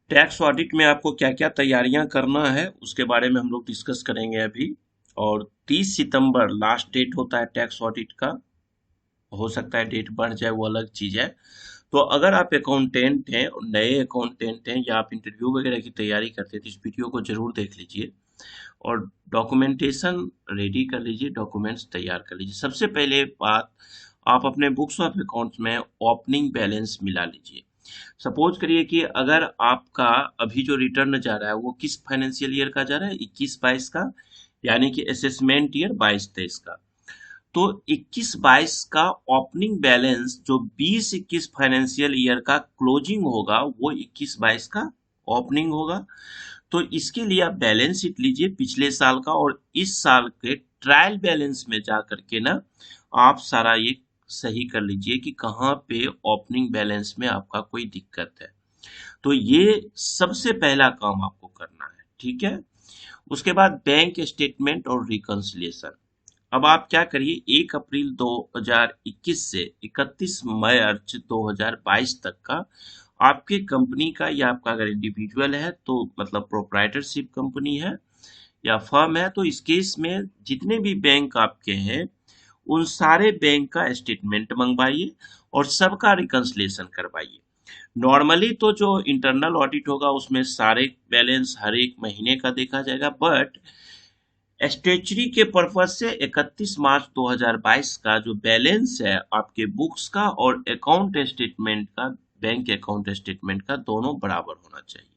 Tax audit में आपको क्या क्या तैयारियां करना है उसके बारे में हम लोग डिस्कस करेंगे अभी। और 30 सितंबर लास्ट डेट होता है टैक्स ऑडिट का। हो सकता है डेट बढ़ जाए, वो अलग चीज है। तो अगर आप अकाउंटेंट हैं और नए अकाउंटेंट हैं या आप इंटरव्यू वगैरह की तैयारी करते हैं तो इस वीडियो को जरूर देख लीजिए। और डॉक्यूमेंटेशन रेडी कर लीजिए, डॉक्यूमेंट्स तैयार कर लीजिए। सबसे पहले बात, आप अपने बुक्स ऑफ अकाउंट्स में ओपनिंग बैलेंस मिला लीजिए। सपोज करिए कि अगर आपका अभी जो रिटर्न जा रहा है वो किस फाइनेंशियल ईयर का जा रहा है, 21-22 का, यानी कि असेसमेंट ईयर 22-23 का। तो 21-22 का ओपनिंग बैलेंस जो 20-21 फाइनेंशियल ईयर का क्लोजिंग होगा वो 21-22 का ओपनिंग होगा। तो इसके लिए आप बैलेंस शीट लीजिए पिछले साल का, और इस साल के ट्रायल बैलेंस में जा करके ना आप सारा ये सही कर लीजिए कि कहाँ पे ओपनिंग बैलेंस में आपका कोई दिक्कत है। तो ये सबसे पहला काम आपको करना है, ठीक है। उसके बाद बैंक स्टेटमेंट और रिकंसिलिएशन। अब आप क्या करिए, 1 अप्रैल 2021 से 31 मार्च 2022 तक का आपके कंपनी का, या आपका अगर इंडिविजुअल है तो मतलब प्रोप्राइटरशिप कंपनी है या फर्म है, तो इस केस में जितने भी बैंक आपके हैं उन सारे बैंक का स्टेटमेंट मंगवाइए और सबका रिकंसलेशन करवाइए। नॉर्मली तो जो इंटरनल ऑडिट होगा उसमें सारे बैलेंस हर एक महीने का देखा जाएगा, बट स्टेचुरी के पर्पज से 31 मार्च 2022 का जो बैलेंस है आपके बुक्स का और अकाउंट स्टेटमेंट का, बैंक अकाउंट स्टेटमेंट का, दोनों बराबर होना चाहिए।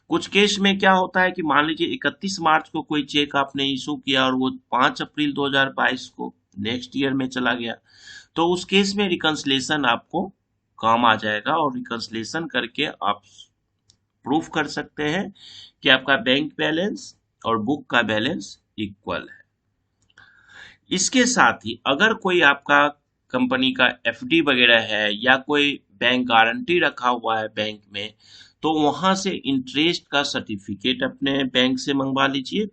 कुछ केस में क्या होता है कि मान लीजिए 31 मार्च को कोई चेक आपने इशू किया और वो 5 अप्रैल 2022 को नेक्स्ट ईयर में चला गया, तो उस केस में रिकंसलेशन आपको काम आ जाएगा, और रिकंसलेशन करके आप प्रूफ कर सकते हैं कि आपका बैंक बैलेंस और बुक का बैलेंस इक्वल है। इसके साथ ही अगर कोई आपका कंपनी का एफडी वगैरह है या कोई बैंक गारंटी रखा हुआ है बैंक में, तो वहां से इंटरेस्ट का सर्टिफिकेट अपने बैंक से मंगवा लीजिए।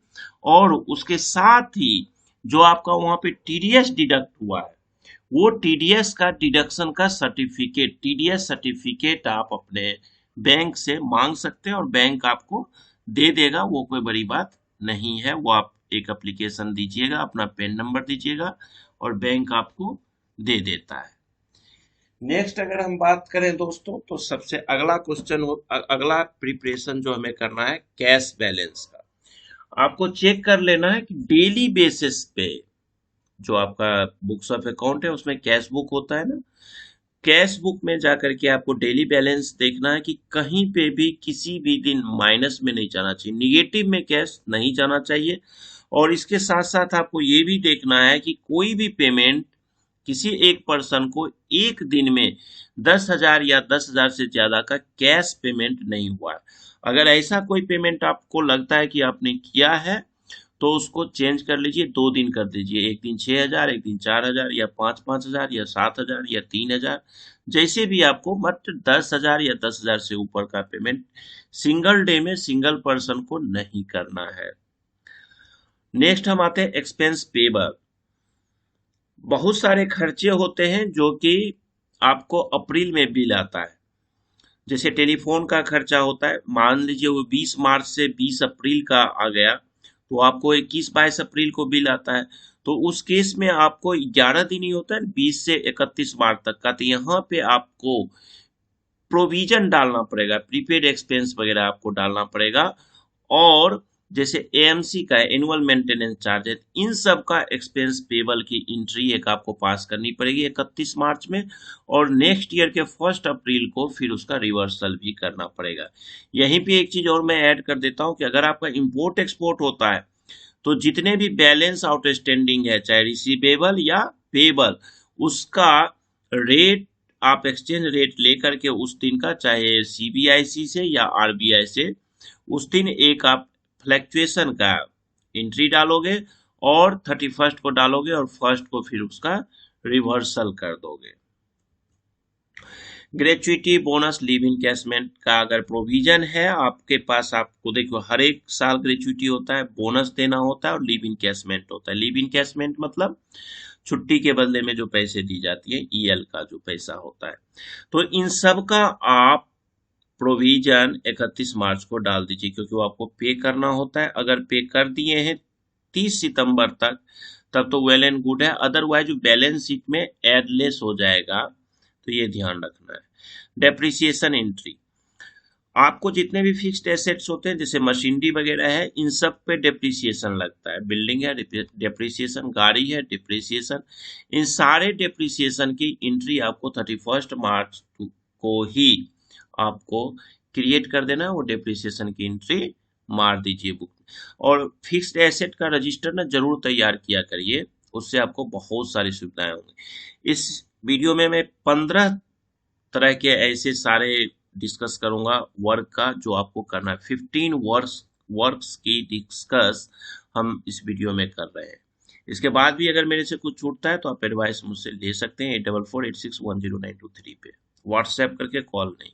और उसके साथ ही जो आपका वहां पे टीडीएस डिडक्ट हुआ है वो टीडीएस का डिडक्शन का सर्टिफिकेट, टीडीएस सर्टिफिकेट आप अपने बैंक से मांग सकते हैं और बैंक आपको दे देगा। वो कोई बड़ी बात नहीं है, वो आप एक एप्लीकेशन दीजिएगा, अपना पेन नंबर दीजिएगा और बैंक आपको दे देता है। नेक्स्ट अगर हम बात करें दोस्तों, तो सबसे अगला क्वेश्चन, अगला प्रिपरेशन जो हमें करना है कैश बैलेंस का। आपको चेक कर लेना है कि डेली बेसिस पे जो आपका बुक्स ऑफ अकाउंट है उसमें कैश बुक होता है ना, कैश बुक में जाकर के आपको डेली बैलेंस देखना है कि कहीं पे भी किसी भी दिन माइनस में नहीं जाना चाहिए, निगेटिव में कैश नहीं जाना चाहिए। और इसके साथ साथ आपको ये भी देखना है कि कोई भी पेमेंट किसी एक पर्सन को एक दिन में 10,000 या 10,000 से ज्यादा का कैश पेमेंट नहीं हुआ है। अगर ऐसा कोई पेमेंट आपको लगता है कि आपने किया है तो उसको चेंज कर लीजिए, 2 दिन कर दीजिए, एक दिन 6,000, एक दिन 4,000, या 5,000 या 7,000 या 3,000, जैसे भी आपको, बट 10,000 या 10,000 से ऊपर का पेमेंट सिंगल डे में सिंगल पर्सन को नहीं करना है। नेक्स्ट हम आते हैं एक्सपेंस पेबल। बहुत सारे खर्चे होते हैं जो कि आपको अप्रैल में बिल आता है। जैसे टेलीफोन का खर्चा होता है, मान लीजिए वो 20 मार्च से 20 अप्रैल का आ गया, तो आपको 21-22 अप्रैल को बिल आता है। तो उस केस में आपको 11 दिन ही होता है, 20 से 31 मार्च तक का, तो यहाँ पे आपको प्रोविजन डालना पड़ेगा, प्रीपेड एक्सपेंस वगैरह आपको डालना पड़ेगा। और जैसे एएमसी का एनुअल मेंटेनेंस चार्जेस, इन सब का एक्सपेंस पेबल की एंट्री एक आपको पास करनी पड़ेगी 31 मार्च में, और नेक्स्ट ईयर के 1 अप्रैल को फिर उसका रिवर्सल भी करना पड़ेगा। यहीं पे एक चीज और मैं ऐड कर देता हूं कि अगर आपका इंपोर्ट एक्सपोर्ट होता है तो जितने भी बैलेंस आउटस्टैंडिंग है, चाहे रिसीवेबल या पेबल, उसका रेट आप एक्सचेंज रेट लेकर के उस दिन का, चाहे सीबीआईसी से या आरबीआई से, उस दिन एक आप फ्लैक्चुएशन का एंट्री डालोगे और 31 को डालोगे और 1 को फिर उसका रिवर्सल कर दोगे। ग्रेचुइटी, बोनस, लीव इनकैशमेंट का अगर प्रोविजन है आपके पास, आपको देखो हर एक साल ग्रेचुइटी होता है, बोनस देना होता है और लीव इनकैशमेंट होता है। लीव इनकैशमेंट मतलब छुट्टी के बदले में जो पैसे दी जाती है, ईएल का जो पैसा होता है। तो इन सब का आप प्रोविजन 31 मार्च को डाल दीजिए, क्योंकि वो आपको पे करना होता है। अगर पे कर दिए हैं 30 सितंबर तक तब तो वेल एंड गुड है, अदरवाइज बैलेंस शीट में एडलेस हो जाएगा, तो ये ध्यान रखना है। डेप्रिसिएशन एंट्री, आपको जितने भी फिक्स्ड एसेट्स होते हैं जैसे मशीनरी वगैरह है, इन सब पे डेप्रिसिएशन लगता है। बिल्डिंग है डेप्रिसिएशन, गाड़ी है डेप्रिसिएशन, इन सारे डेप्रिसिएशन की एंट्री आपको 31 मार्च को ही आपको क्रिएट कर देना है। वो डेप्रिसिएशन की एंट्री मार दीजिए बुक में। और फिक्स्ड एसेट का रजिस्टर ना जरूर तैयार किया करिए, उससे आपको बहुत सारी सुविधाएं होंगी। इस वीडियो में मैं 15 तरह के ऐसे सारे डिस्कस करूंगा वर्क का जो आपको करना है। 15 वर्क्स की डिस्कस हम इस वीडियो में कर रहे हैं। इसके बाद भी अगर मेरे से कुछ छूटता है तो आप एडवाइस मुझसे ले सकते हैं 8448610923 पे, व्हाट्सएप करके, कॉल नहीं।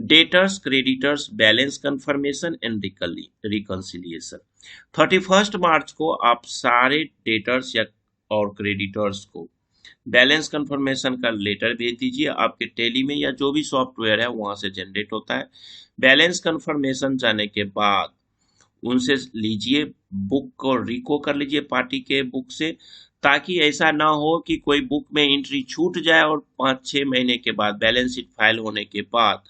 Debtors creditors balance confirmation and reconciliation, 31 मार्च को आप सारे डेटर्स या और क्रेडिटर्स को बैलेंस कंफर्मेशन का लेटर भेज दीजिए। आपके टेली में या जो भी सॉफ्टवेयर है वहां से जनरेट होता है। बैलेंस कंफर्मेशन जाने के बाद उनसे लीजिए, बुक को रिको कर लीजिए पार्टी के बुक से, ताकि ऐसा ना हो कि कोई बुक में एंट्री छूट जाए और 5-6 महीने के बाद बैलेंस शीट फाइल होने के बाद,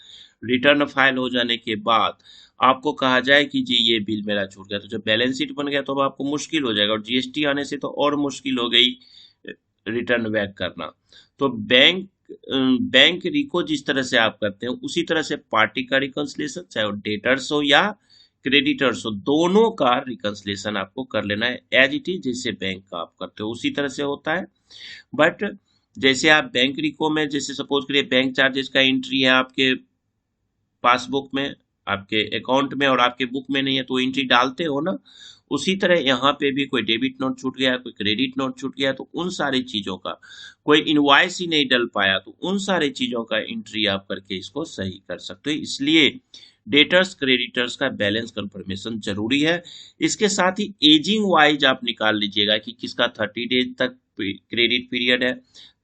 रिटर्न फाइल हो जाने के बाद आपको कहा जाए कि जी ये बिल मेरा छूट गया। तो जब बैलेंस शीट बन गया तो अब आपको मुश्किल हो जाएगा, और जीएसटी आने से तो और मुश्किल हो गई रिटर्न बैक करना। तो बैंक रिको जिस तरह से आप करते हैं उसी तरह से पार्टी का रिकंसिलिएशन, चाहे वो डेटर्स हो या क्रेडिटर्स हो, दोनों का रिकंसिलिएशन आपको कर लेना है एज इट इज, जैसे बैंक का आप करते हो उसी तरह से होता है। बट जैसे आप बैंक रिको में, जैसे सपोज करिए बैंक चार्जेस का एंट्री है आपके पासबुक में, आपके अकाउंट में, और आपके बुक में नहीं है तो एंट्री डालते हो ना, उसी तरह यहाँ पे भी कोई डेबिट नोट छूट गया, कोई क्रेडिट नोट छूट गया, तो उन सारी चीजों का, कोई इनवॉइस ही नहीं डल पाया तो उन सारी चीजों का एंट्री आप करके इसको सही कर सकते हो। इसलिए डेटर्स क्रेडिटर्स का बैलेंस कंफर्मेशन जरूरी है। इसके साथ ही एजिंग वाइज आप निकाल लीजिएगा कि किसका 30 डेज तक क्रेडिट पीरियड है,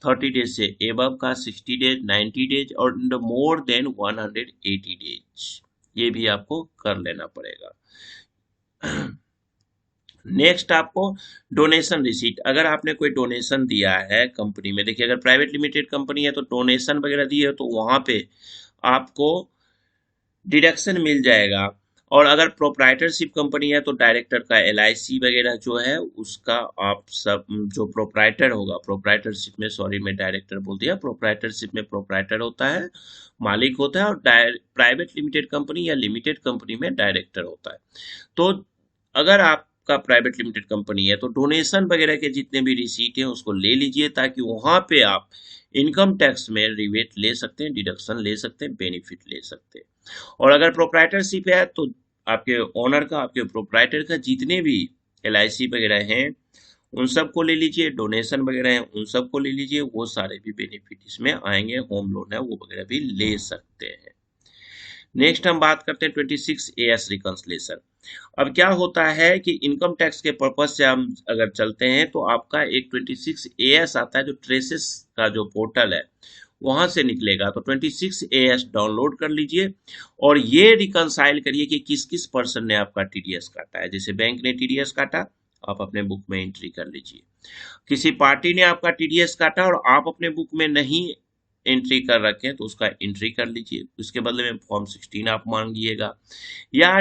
30 डेज से एबव का 60 डेज, 90 डेज और मोर देन 180 डेज, ये भी आपको कर लेना पड़ेगा। नेक्स्ट आपको डोनेशन रिसीट, अगर आपने कोई डोनेशन दिया है कंपनी में, देखिए अगर प्राइवेट लिमिटेड कंपनी है तो डोनेशन वगैरह दी है तो वहां पे आपको डिडक्शन मिल जाएगा। और अगर प्रोप्राइटरशिप कंपनी है तो डायरेक्टर का एलआईसी वगैरह जो है उसका आप सब, जो प्रोप्राइटर होगा, प्रोप्राइटरशिप में, सॉरी मैं डायरेक्टर बोल दिया, प्रोप्राइटरशिप में प्रोप्राइटर होता है, मालिक होता है, और प्राइवेट लिमिटेड कंपनी या लिमिटेड कंपनी में डायरेक्टर होता है। तो अगर आपका प्राइवेट लिमिटेड कंपनी है तो डोनेशन वगैरह के जितने भी रिसीट हैं उसको ले लीजिए, ताकि वहां पे आप इनकम टैक्स में रिबेट ले सकते हैं, डिडक्शन ले सकते हैं, बेनिफिट ले सकते हैं। और अगर प्रोप्राइटरशिप है तो आपके ओनर का, आपके प्रोप्राइटर का जितने भी एलआईसी वगैरह हैं उन सबको ले लीजिए, डोनेशन वगैरह हैं उन सबको ले लीजिए, वो सारे भी बेनिफिट इसमें आएंगे। होम लोन है वो वगैरह भी ले सकते हैं। नेक्स्ट हम बात करते हैं 26AS रिकंसिलिएशन। अब क्या होता है कि इनकम टैक्स के पर्पज से हम अगर चलते हैं तो आपका एक 26AS आता है, जो ट्रेसेस का जो पोर्टल है वहां से निकलेगा। तो 26AS डाउनलोड कर लीजिए और ये रिकंसाइल करिए कि किस किस पर्सन ने आपका टीडीएस काटा है। जैसे बैंक ने टीडीएस काटा, आप अपने बुक में एंट्री कर लीजिए। किसी पार्टी ने आपका टीडीएस काटा और आप अपने बुक में नहीं एंट्री कर रखे हैं तो उसका एंट्री कर लीजिए, उसके बदले में फॉर्म 16 आप मांगिएगा। या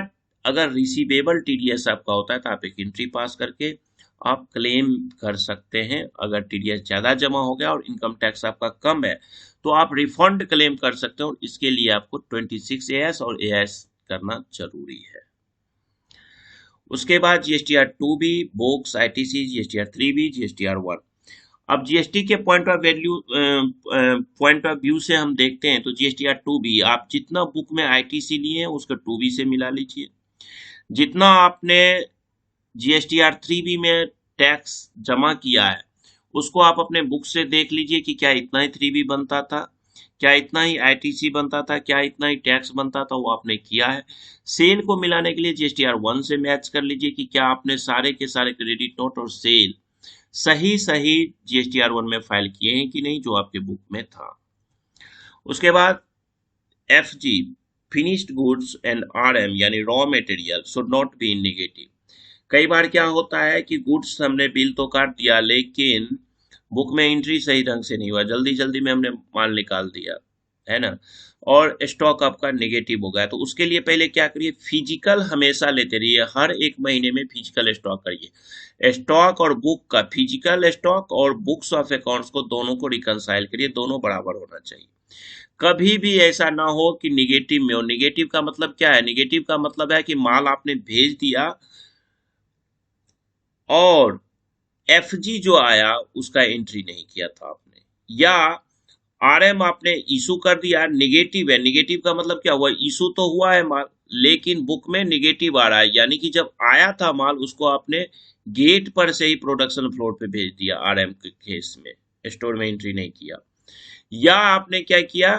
अगर रिसीवेबल टीडीएस आपका होता है तो आप एक एंट्री पास करके आप क्लेम कर सकते हैं। अगर टीडीएस ज्यादा जमा हो गया और इनकम टैक्स आपका कम है तो आप रिफंड क्लेम कर सकते हो। इसके लिए आपको 26AS और AS करना जरूरी है। उसके बाद GSTR 2B, box, ITC, GSTR 3B, GSTR 1। अब जीएसटी के पॉइंट ऑफ व्यू से हम देखते हैं तो जीएसटीआर 2B, आप जितना बुक में आईटीसी लिए हैं उसका 2B से मिला लीजिए। जितना आपने जीएसटीआर 3B में टैक्स जमा किया है उसको आप अपने बुक से देख लीजिए कि क्या इतना ही 3B बनता था, क्या इतना ही आईटीसी बनता था, क्या इतना ही टैक्स बनता था, वो आपने किया है। सेल को मिलाने के लिए जीएसटीआर 1 से मैच कर लीजिए कि क्या आपने सारे के सारे क्रेडिट नोट और सेल सही सही जीएसटीआर 1 में फाइल किए हैं कि नहीं, जो आपके बुक में था। उसके बाद F G finished goods and R M यानी raw material should not be in negative. कई बार क्या होता है कि गुड्स हमने बिल तो काट दिया लेकिन बुक में एंट्री सही ढंग से नहीं हुआ, जल्दी जल्दी में हमने माल निकाल दिया, है ना, और स्टॉक आपका नेगेटिव हो गया। तो उसके लिए पहले क्या करिए, फिजिकल हमेशा लेते रहिए, हर एक महीने में फिजिकल स्टॉक करिए। स्टॉक और बुक का, फिजिकल स्टॉक और बुक्स ऑफ अकाउंट्स को दोनों को रिकंसाइल करिए, दोनों बराबर होना चाहिए। कभी भी ऐसा ना हो कि निगेटिव में हो। निगेटिव का मतलब क्या है, निगेटिव का मतलब है कि माल आपने भेज दिया और एफजी जो आया उसका एंट्री नहीं किया था आपने, या आरएम आपने इशू कर दिया, निगेटिव है। निगेटिव का मतलब क्या हुआ, इशू तो हुआ है माल लेकिन बुक में निगेटिव आ रहा है, यानी कि जब आया था माल उसको आपने गेट पर से ही प्रोडक्शन फ्लोर पे भेज दिया आरएम के केस में, स्टोर में एंट्री नहीं किया। या आपने क्या किया,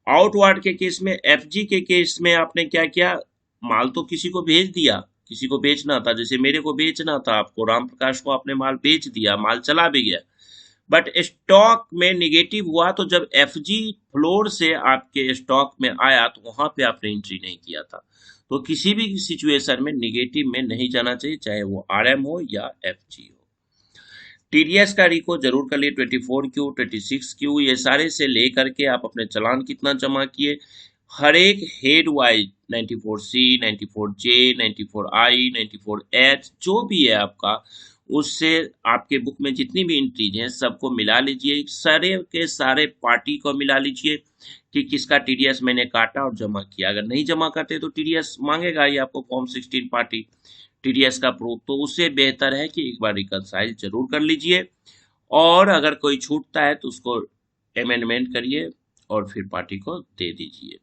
आउटवार्ड के केस में, एफजी के केस में आपने क्या किया, माल तो किसी को भेज दिया, किसी को बेचना था, जैसे मेरे को बेचना था, आपको राम प्रकाश को आपने माल बेच दिया, माल चला भी गया, बट स्टॉक में निगेटिव हुआ। तो जब एफजी फ्लोर से आपके स्टॉक में आया तो वहां पे आपने एंट्री नहीं किया था। तो किसी भी सिचुएशन में निगेटिव में नहीं जाना चाहिए, चाहे वो आरएम हो या एफजी हो। टीडीएस का रिको जरूर कर लिए, 24Q 26Q ये सारे से लेकर के आप अपने चालान कितना जमा किए, हर एक head wise 94C 94J 94I 94H जो भी है आपका, उससे आपके बुक में जितनी भी एंट्रीज हैं सबको मिला लीजिए, सारे के सारे पार्टी को मिला लीजिए कि किसका टीडीएस मैंने काटा और जमा किया। अगर नहीं जमा करते तो टीडीएस मांगेगा ही आपको, फॉर्म 16 पार्टी टीडीएस का प्रूफ, तो उससे बेहतर है कि एक बार रिकंसाइल जरूर कर लीजिए, और अगर कोई छूटता है तो उसको अमेंडमेंट करिए और फिर पार्टी को दे दीजिए।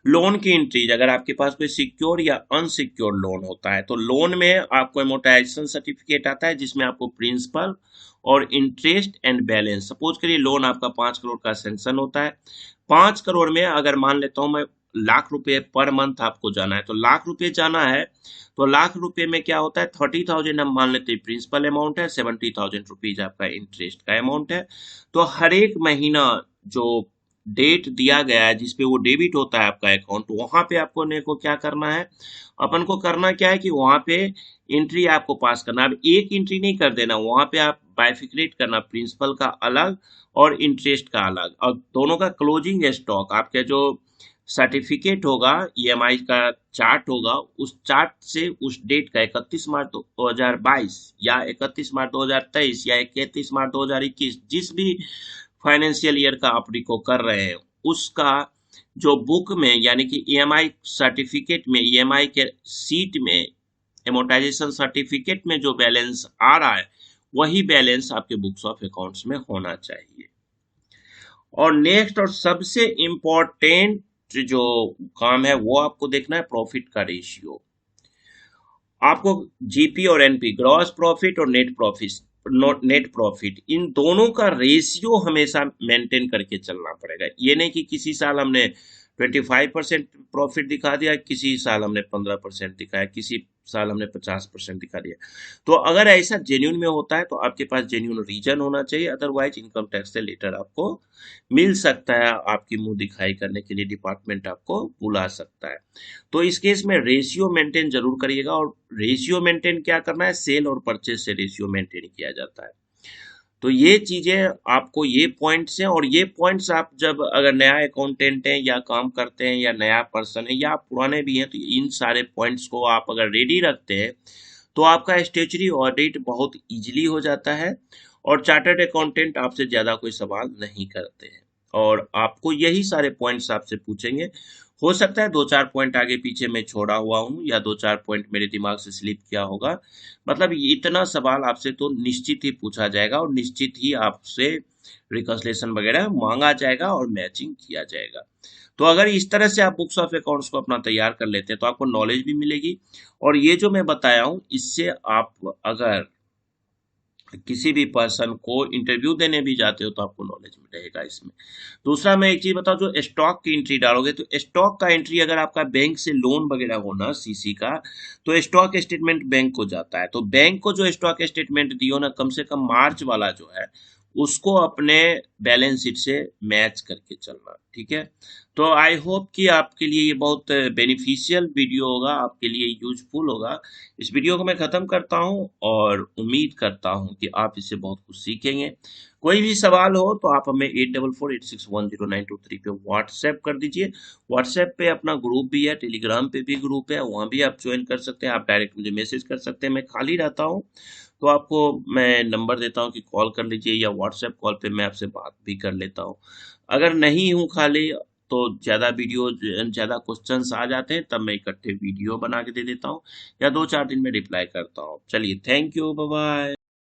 लोन की एंट्रीज, अगर आपके पास कोई सिक्योर या अनसिक्योर लोन होता है तो लोन में आपको एमोटाइजेशन सर्टिफिकेट आता है जिसमें आपको प्रिंसिपल और इंटरेस्ट एंड बैलेंस, सपोज करिए लोन आपका 5 करोड़ का सेंक्शन होता है, 5 करोड़ में अगर मान लेता हूं मैं लाख रुपए पर मंथ आपको जाना है, तो लाख रुपए जाना है तो लाख रुपए में क्या होता है, 30,000 हम मान लेते हैं प्रिंसिपल अमाउंट है, 70,000 रुपीज आपका इंटरेस्ट का अमाउंट है। तो हर एक महीना जो डेट दिया गया है जिसपे वो डेबिट होता है आपका अकाउंट, तो वहां पे आपको ने को क्या करना है, अपन को करना क्या है कि वहां पे एंट्री आपको पास करना। अब एक एंट्री नहीं कर देना, वहां पे आप बाइफिक्रेट करना, प्रिंसिपल का अलग और इंटरेस्ट का अलग, और दोनों का क्लोजिंग स्टॉक आपके जो सर्टिफिकेट होगा, ईएमआई का चार्ट होगा, उस चार्ट से उस डेट का 31 मार्च 2022 या 31 मार्च 2023 या 31 मार्च 2021 जिस भी फाइनेंशियल ईयर का आप रिको कर रहे हैं उसका जो बुक में यानी कि ईएमआई सर्टिफिकेट में, ईएमआई के सीट में, एमोटाइजेशन सर्टिफिकेट में जो बैलेंस आ रहा है वही बैलेंस आपके बुक्स ऑफ अकाउंट्स में होना चाहिए। और नेक्स्ट और सबसे इंपॉर्टेंट जो काम है वो आपको देखना है प्रॉफिट का रेशियो। आपको जीपी और एनपी, ग्रॉस प्रॉफिट और नेट प्रॉफिट, इन दोनों का रेशियो हमेशा मेंटेन करके चलना पड़ेगा। ये नहीं कि किसी साल हमने 25% प्रॉफिट दिखा दिया, किसी साल हमने 15% दिखाया, किसी साल हमने 50% दिखा दिया। तो अगर ऐसा जेन्यून में होता है तो आपके पास जेन्यून रीजन होना चाहिए, अदरवाइज इनकम टैक्स से लेटर आपको मिल सकता है, आपकी मुंह दिखाई करने के लिए डिपार्टमेंट आपको बुला सकता है। तो इस केस में रेशियो मेंटेन जरूर करिएगा, और रेशियो मेंटेन क्या करना है, सेल और परचेज से रेशियो मेंटेन किया जाता है। तो ये चीजें आपको, ये पॉइंट्स हैं, और ये पॉइंट्स आप जब अगर नया अकाउंटेंट हैं या काम करते हैं या नया पर्सन है या आप पुराने भी हैं, तो इन सारे पॉइंट्स को आप अगर रेडी रखते हैं तो आपका स्टेचुरी ऑडिट बहुत इजीली हो जाता है, और चार्टर्ड अकाउंटेंट आपसे ज्यादा कोई सवाल नहीं करते हैं, और आपको यही सारे पॉइंट्स आपसे पूछेंगे। हो सकता है 2-4 पॉइंट आगे पीछे मैं छोड़ा हुआ हूं या 2-4 पॉइंट मेरे दिमाग से स्लिप किया होगा, मतलब इतना सवाल आपसे तो निश्चित ही पूछा जाएगा और निश्चित ही आपसे रिकंसलेशन वगैरह मांगा जाएगा और मैचिंग किया जाएगा। तो अगर इस तरह से आप बुक्स ऑफ अकाउंट्स को अपना तैयार कर लेते हैं तो आपको नॉलेज भी मिलेगी, और ये जो मैं बताया हूं इससे आप अगर किसी भी पर्सन को इंटरव्यू देने भी जाते हो तो आपको नॉलेज रहेगा इसमें। दूसरा मैं एक चीज बताऊं, जो स्टॉक की एंट्री डालोगे तो स्टॉक का एंट्री अगर आपका बैंक से लोन वगैरह होना सीसी का, तो स्टॉक स्टेटमेंट बैंक को जाता है, तो बैंक को जो स्टॉक स्टेटमेंट दियो ना, कम से कम मार्च वाला जो है उसको अपने बैलेंस शीट से मैच करके चलना, ठीक है। तो आई होप कि आपके लिए ये बहुत बेनिफिशियल वीडियो होगा, आपके लिए यूजफुल होगा। इस वीडियो को मैं खत्म करता हूँ और उम्मीद करता हूँ कि आप इससे बहुत कुछ सीखेंगे। कोई भी सवाल हो तो आप हमें 8448610923 पे व्हाट्सएप कर दीजिए। व्हाट्सएप पे अपना ग्रुप भी है, टेलीग्राम पे भी ग्रुप है, वहाँ भी आप ज्वाइन कर सकते हैं। आप डायरेक्ट मुझे मैसेज कर सकते हैं, मैं खाली रहता हूँ तो आपको मैं नंबर देता हूँ कि कॉल कर लीजिए, या व्हाट्सएप कॉल पे मैं आपसे बात भी कर लेता हूँ। अगर नहीं हूँ खाली तो ज़्यादा क्वेश्चंस आ जाते हैं, तब मैं इकट्ठे वीडियो बना के दे देता हूँ, या 2-4 दिन में रिप्लाई करता हूँ। चलिए, थैंक यू, बाय बाय।